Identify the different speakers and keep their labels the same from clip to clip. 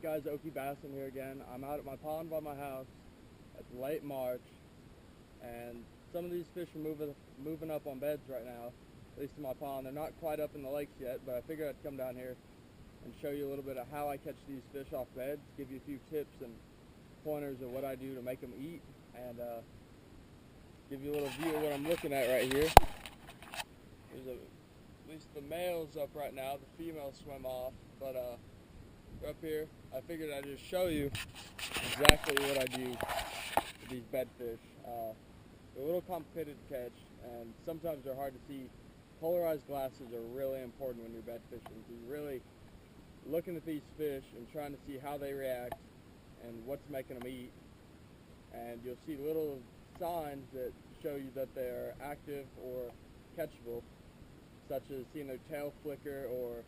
Speaker 1: Hey guys, OkieBassin here again. I'm out at my pond by my house. It's late March, and some of these fish are moving up on beds right now, at least in my pond. They're not quite up in the lakes yet, but I figured I'd come down here and show you a little bit of how I catch these fish off beds, give you a few tips and pointers of what I do to make them eat, and give you a little view of what I'm looking at right here. There's at least the male's up right now. The females swim off, but they're up here. I figured I'd just show you exactly what I do with these bedfish. They're a little complicated to catch, and sometimes they're hard to see. Polarized glasses are really important when you're bed fishing. You're really looking at these fish and trying to see how they react and what's making them eat. And you'll see little signs that show you that they're active or catchable, such as seeing their tail flicker or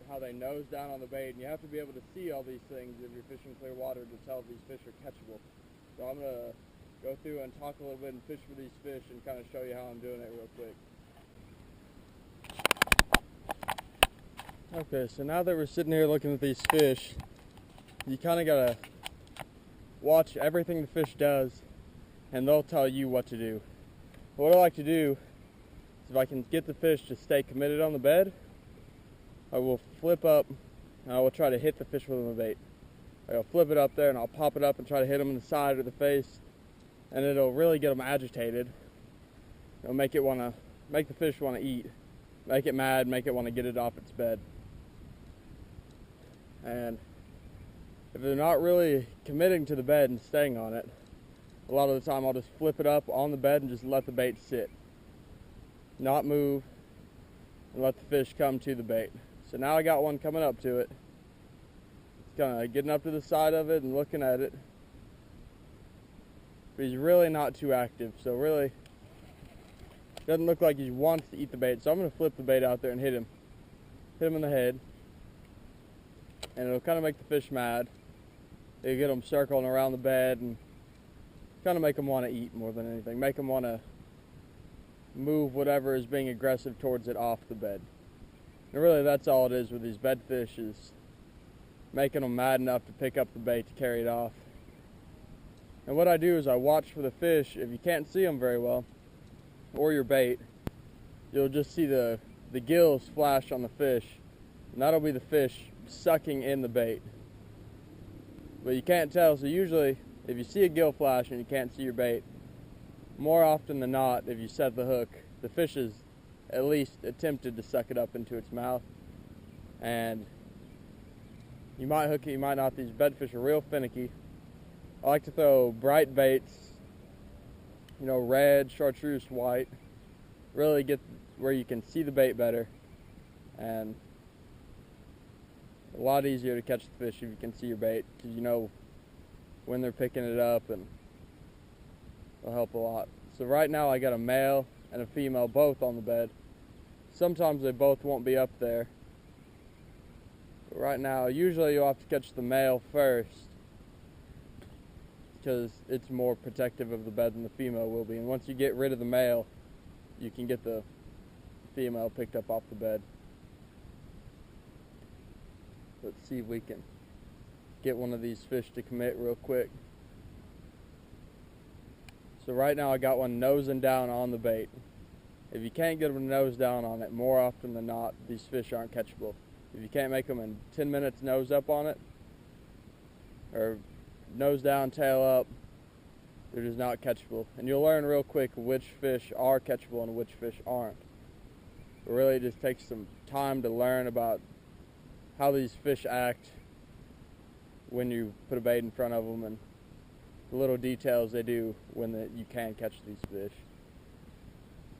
Speaker 1: how they nose down on the bait. And you have to be able to see all these things if you're fishing clear water to tell if these fish are catchable. So I'm going to go through and talk a little bit and fish for these fish and kind of show you how I'm doing it real quick. Okay, so now that we're sitting here looking at these fish, you kind of got to watch everything the fish does, and they'll tell you what to do. What I like to do is, if I can get the fish to stay committed on the bed, I will flip up and I will try to hit the fish with my bait. I'll flip it up there and I'll pop it up and try to hit them in the side or the face, and it'll really get them agitated. It'll make the fish want to eat, make it mad, make it want to get it off its bed. And if they're not really committing to the bed and staying on it, a lot of the time I'll just flip it up on the bed and just let the bait sit, not move, and let the fish come to the bait. So now I got one coming up to it. It's kind of getting up to the side of it and looking at it. But he's really not too active, so really doesn't look like he wants to eat the bait. So I'm going to flip the bait out there and hit him in the head, and it'll kind of make the fish mad. It'll get them circling around the bed and kind of make them want to eat more than anything. Make them want to move whatever is being aggressive towards it off the bed. And really that's all it is with these bedfish, is making them mad enough to pick up the bait to carry it off. And what I do is I watch for the fish. If you can't see them very well, or your bait, you'll just see the gills flash on the fish, and that'll be the fish sucking in the bait. But you can't tell, so usually if you see a gill flash and you can't see your bait, more often than not, if you set the hook, the fish has at least attempted to suck it up into its mouth. And you might hook it, you might not. These bedfish are real finicky. I like to throw bright baits, red, chartreuse, white, really get where you can see the bait better, and a lot easier to catch the fish if you can see your bait, because you know when they're picking it up, and it'll help a lot. So right now I got a male and a female both on the bed. Sometimes they both won't be up there. But right now, usually you'll have to catch the male first, because it's more protective of the bed than the female will be. And once you get rid of the male, you can get the female picked up off the bed. Let's see if we can get one of these fish to commit real quick. So right now I got one nosing down on the bait. If you can't get them to nose down on it, more often than not, these fish aren't catchable. If you can't make them in 10 minutes nose up on it, or nose down, tail up, they're just not catchable. And you'll learn real quick which fish are catchable and which fish aren't. It really just takes some time to learn about how these fish act when you put a bait in front of them, and the little details they do when you can catch these fish.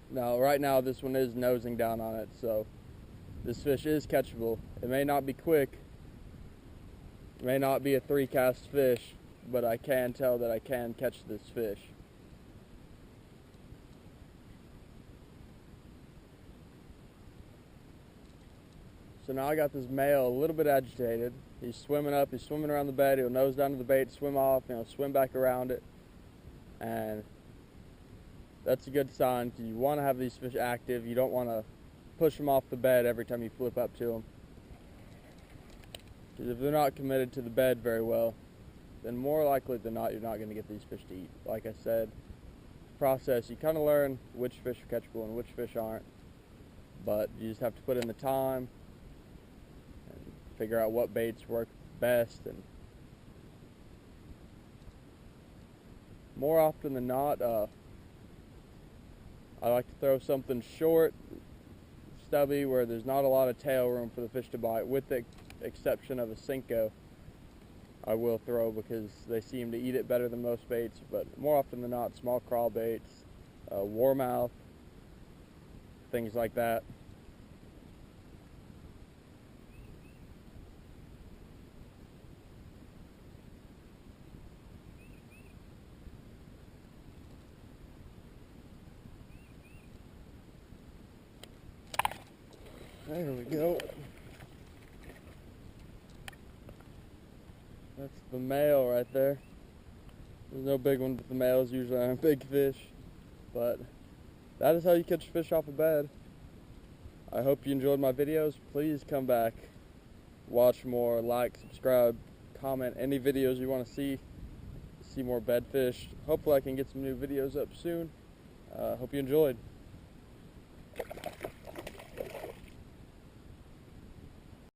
Speaker 1: Now, right now this one is nosing down on it, so this fish is catchable. It may not be quick, it may not be a 3-cast fish, but I can tell that I can catch this fish. So now I got this male a little bit agitated. He's swimming up, he's swimming around the bed, he'll nose down to the bait, swim off, swim back around it. And that's a good sign, because you want to have these fish active. You don't want to push them off the bed every time you flip up to them. Because if they're not committed to the bed very well, then more likely than not, you're not going to get these fish to eat. Like I said, process, you kind of learn which fish are catchable and which fish aren't, but you just have to put in the time and figure out what baits work best. And more often than not, I like to throw something short, stubby, where there's not a lot of tail room for the fish to bite, with the exception of a Senko. I will throw because they seem to eat it better than most baits, but more often than not, small crawl baits, warmouth, things like that. There we go. That's the male right there. There's no big one, but the males usually aren't big fish. But that is how you catch fish off a bed. I hope you enjoyed my videos. Please come back, watch more, like, subscribe, comment any videos you want to see more bed fish. Hopefully I can get some new videos up soon. Hope you enjoyed.